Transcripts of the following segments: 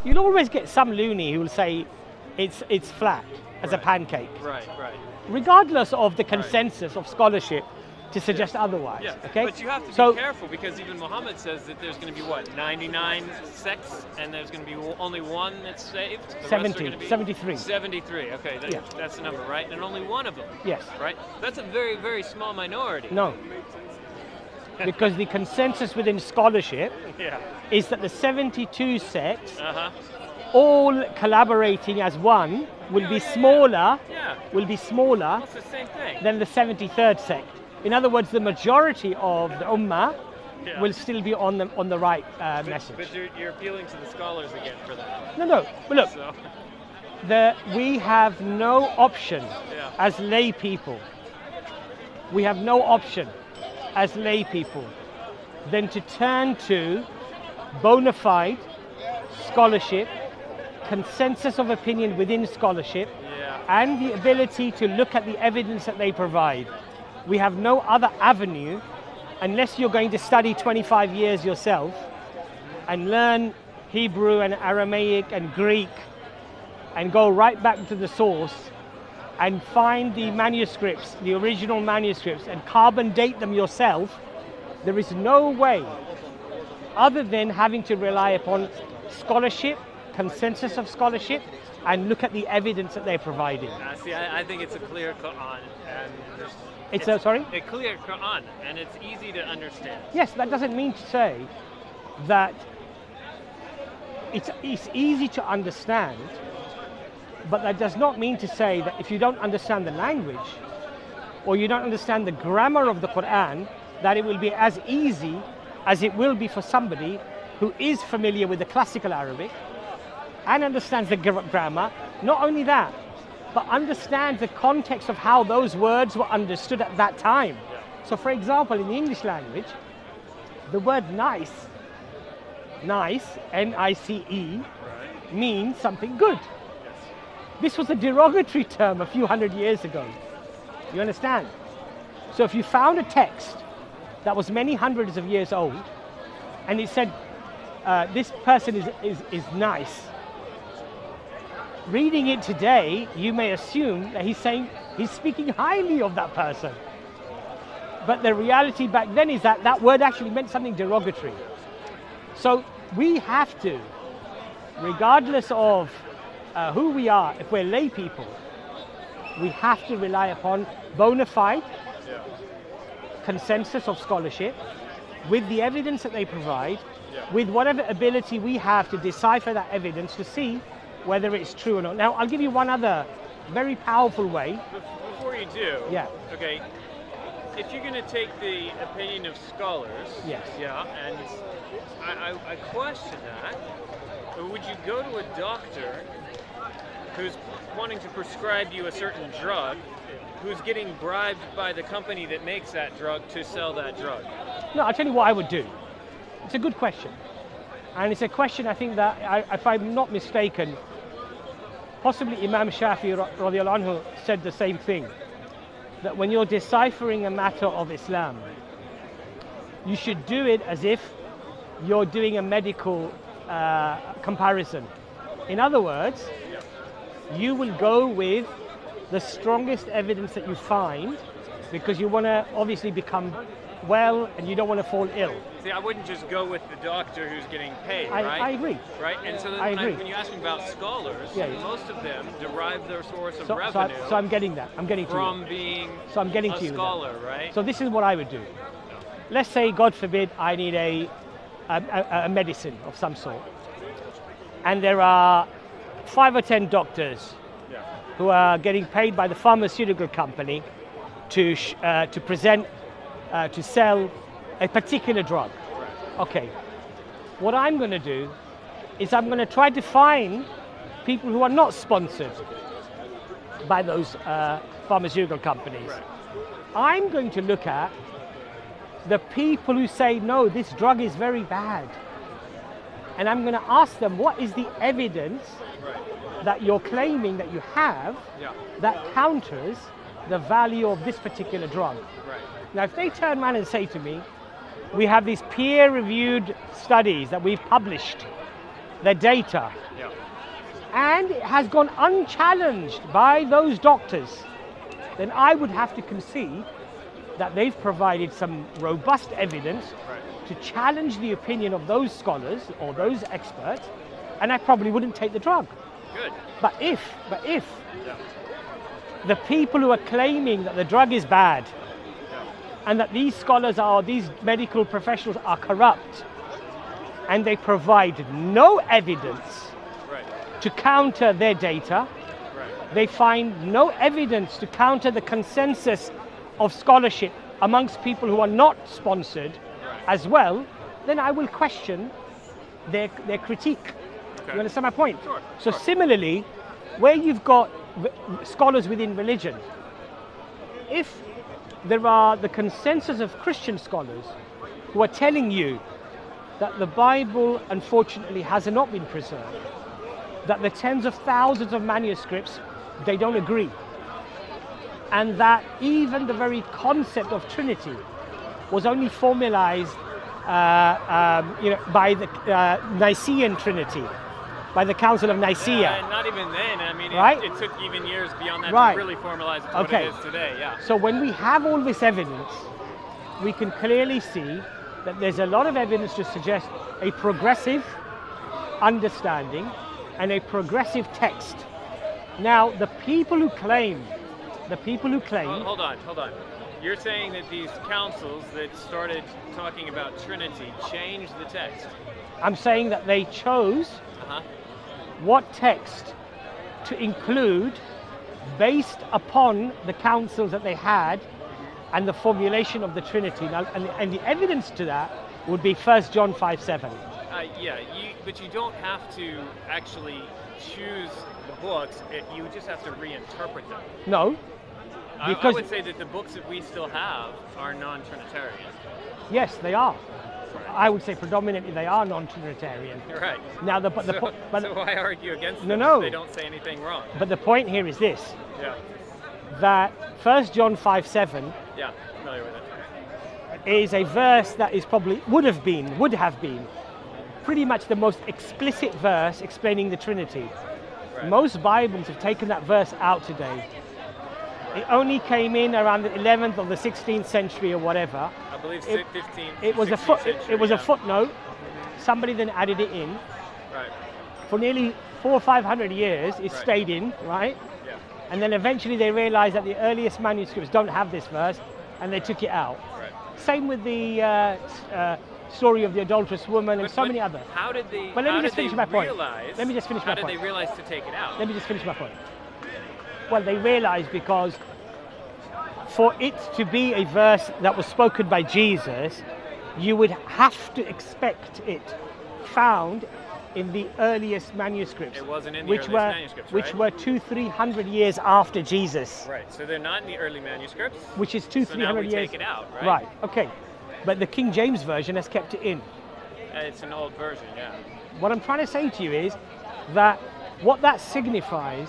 You'll always get some loony who will say it's flat as a pancake, Right. regardless of the consensus of scholarship to suggest otherwise. Yeah. Okay. But you have to So be careful because even Muhammad says that there's going to be what 99 sects, and there's going to be only one that's saved. The rest are 70, gonna be 73. 73. Okay, Yeah. that's the number, right? And only one of them. Yes. Right. That's a very, very small minority. No. Because the consensus within scholarship Yeah. is that the 72 sects, Uh-huh. all collaborating as one, will be smaller. Yeah. Will be smaller Well, it's the same thing. than the 73rd sect. In other words, the majority of the ummah Yeah. will still be on the right message. But you're appealing to the scholars again for that. No. Well, look, So, we have no option Yeah. as lay people. We have no option as lay people than to turn to bona fide scholarship, consensus of opinion within scholarship, yeah. and the ability to look at the evidence that they provide. We have no other avenue unless you're going to study 25 years yourself and learn Hebrew and Aramaic and Greek and go right back to the source and find the manuscripts, the original manuscripts, and carbon date them yourself. There is no way other than having to rely upon scholarship, consensus of scholarship, and look at the evidence that they're providing. See, I think it's a clear Quran, and there's, It's a, sorry? a clear Quran, and it's easy to understand. Yes, that doesn't mean to say that it's easy to understand, but that does not mean to say that if you don't understand the language or you don't understand the grammar of the Quran, that it will be as easy as it will be for somebody who is familiar with the classical Arabic and understands the grammar. Not only that, but understands the context of how those words were understood at that time. So for example, in the English language, the word nice, N-I-C-E, means something good. This was a derogatory term a few hundred years ago. You understand? So if you found a text that was many hundreds of years old, and it said, this person is nice, reading it today, you may assume that he's speaking highly of that person. But the reality back then is that that word actually meant something derogatory. So we have to, regardless of who we are, if we're lay people, we have to rely upon bona fide consensus of scholarship with the evidence that they provide, with whatever ability we have to decipher that evidence to see whether it's true or not. Now, I'll give you one other very powerful way. Before you do, Yeah. okay, if you're going to take the opinion of scholars, Yes. yeah, and I question that, but would you go to a doctor who's wanting to prescribe you a certain drug, who's getting bribed by the company that makes that drug to sell that drug? No, I'll tell you what I would do. It's a good question. And it's a question I think that, if I'm not mistaken, possibly Imam Shafi radiallahu anhu said the same thing. That when you're deciphering a matter of Islam, you should do it as if you're doing a medical comparison. In other words, you will go with the strongest evidence that you find because you want to obviously become well and you don't want to fall ill. See, I wouldn't just go with the doctor who's getting paid, right? I agree. Right, and so then I agree. when you ask me about scholars, Yeah. most of them derive their source of So revenue I'm getting that. I'm getting to from you. being So I'm getting a to you with that. scholar, right? So this is what I would do. Let's say, God forbid, I need a medicine of some sort. And there are 5 or 10 doctors who are getting paid by the pharmaceutical company to present, to sell a particular drug. Okay. What I'm going to do is I'm going to try to find people who are not sponsored by those pharmaceutical companies. I'm going to look at the people who say, no, this drug is very bad. And I'm going to ask them, what is the evidence that you're claiming that you have that counters the value of this particular drug? Now, if they turn around and say to me, we have these peer-reviewed studies that we've published their data, Yeah. and it has gone unchallenged by those doctors, then I would have to concede that they've provided some robust evidence Right. to challenge the opinion of those scholars or those experts, and I probably wouldn't take the drug. Good. But if Yeah. the people who are claiming that the drug is bad Yeah. and that these scholars are, these medical professionals are corrupt, and they provide no evidence Right. to counter their data, Right. they find no evidence to counter the consensus of scholarship amongst people who are not sponsored as well, then I will question their critique. Okay. You understand my point? Sure, So sure. similarly, where you've got scholars within religion, if there are the consensus of Christian scholars who are telling you that the Bible unfortunately has not been preserved, that the tens of thousands of manuscripts, they don't agree, and that even the very concept of Trinity was only formalized by the Nicene Trinity, by the Council of Nicaea. And not even then. I mean, Right? it took even years beyond that Right. to really formalize it to Okay. what it is today. Yeah. So when we have all this evidence, we can clearly see that there's a lot of evidence to suggest a progressive understanding and a progressive text. Now, the people who claim, Hold on. You're saying that these councils that started talking about Trinity changed the text. I'm saying that they chose Uh-huh. what text to include based upon the councils that they had and the formulation of the Trinity. Now, and the evidence to that would be 1 John 5:7. Yeah, but you don't have to actually choose the books. You just have to reinterpret them. No, I because would say that the books that we still have are non-Trinitarian. yes, they are. I would say predominantly they are non-Trinitarian. You're right. Now, So why argue against them No. if they don't say anything wrong? but the point here is this: Yeah, that 1 John 5:7 yeah, familiar with it. is a verse that is probably would have been pretty much the most explicit verse explaining the Trinity. Right. Most Bibles have taken that verse out today. It only came in around the 11th or the 16th century or whatever. I believe It- 15th. It was a 16th century, it was a yeah. footnote. Somebody then added it in. Right. For nearly 400 or 500 years, it Right. stayed in, right? Yeah. And then eventually they realized that the earliest manuscripts don't have this verse, and they took it out. Right. Same with the story of the adulterous woman and so many others. How did they? But let me how just did finish they my point. realize- Let me just finish How my did point. they realize to take it out? Let me just finish my point. Well, they realized because for it to be a verse that was spoken by Jesus, you would have to expect it found in the earliest manuscripts. It wasn't in the which earliest were, manuscripts, which right? were 200-300 years after Jesus, Right. So they're not in the early manuscripts. which is So 200-300 now we years. take it out, right? Right. Okay. But the King James version has kept it in. It's an old version, yeah. What I'm trying to say to you is that what that signifies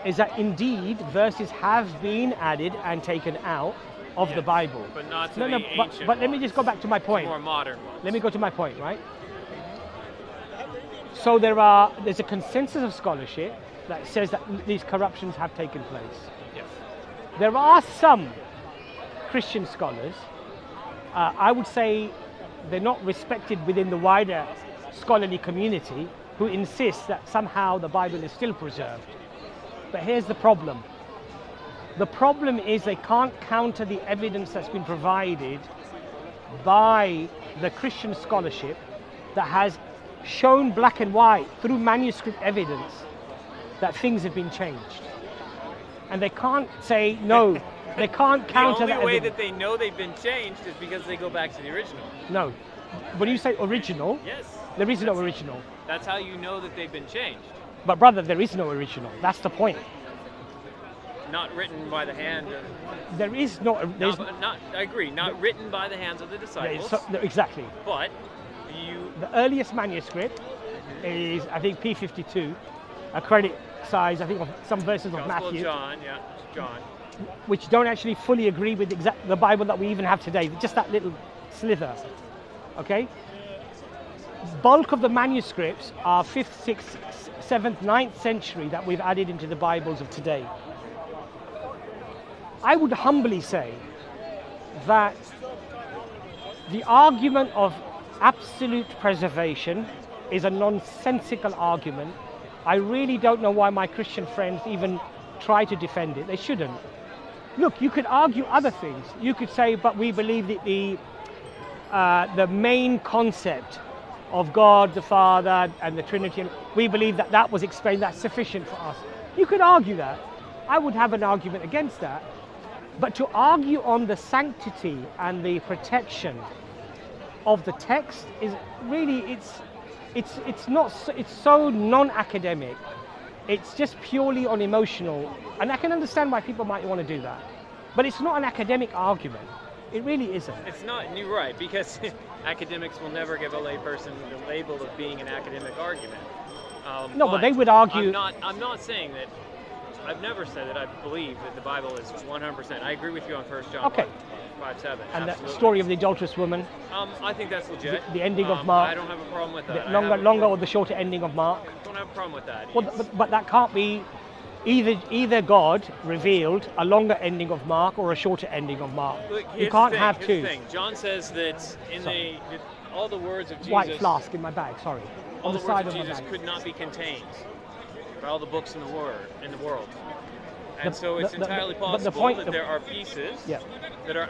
is that indeed verses have been added and taken out of the Yes, Bible. but not to no, the no, ancient but let me ones. just go back to my point. More modern ones. Let me go to my point, right? So there's a consensus of scholarship that says that these corruptions have taken place. Yes. There are some Christian scholars, I would say they're not respected within the wider scholarly community, who insist that somehow the Bible is still preserved. But here's the problem. The problem is they can't counter the evidence that's been provided by the Christian scholarship that has shown black and white through manuscript evidence that things have been changed. And they can't say no. They can't counter The that only way evidence. that they know they've been changed is because they go back to the original. No. When you say original, Yes. there is no original. That's how you know that they've been changed. But brother, there is no original. That's the point. Not written by the hand of. There is no. There's, I agree. Not written by the hands of the disciples. exactly. But you. The earliest manuscript is, I think, P52, a credit size, I think, of some verses of Gospel Matthew, of John, yeah, John. which don't actually fully agree with the Bible that we even have today. Just that little slither. Okay. bulk of the manuscripts are 5th, 6th, 7th, 9th century that we've added into the Bibles of today. I would humbly say that the argument of absolute preservation is a nonsensical argument. I really don't know why my Christian friends even try to defend it. They shouldn't. Look, you could argue other things. You could say, but we believe that the main concept of God the Father and the Trinity, we believe that that was explained, that's sufficient for us. You could argue that. I would have an argument against that. But to argue on the sanctity and the protection of the text is really, it's so non-academic. It's just purely on emotional, and I can understand why people might want to do that. But it's not an academic argument. It really isn't. It's not, you're right, because academics will never give a layperson the label of being an academic argument. No, but they would argue. I'm not saying that. I've never said that I believe that the Bible is 100%. I agree with you on 1 John 5:7. And absolutely. the story of the adulterous woman. I think that's legit. The ending of Mark. I don't have a problem with that. The longer or the shorter ending of Mark. I don't have a problem with that. Well, but that can't be either God revealed a longer ending of Mark or a shorter ending of Mark. Look, you can't have two. John says that all the words of Jesus. White flask in my bag. Sorry. All on the the side words of of my Jesus bag. could not be contained by all the books in the world. And so it's entirely possible that there are pieces that are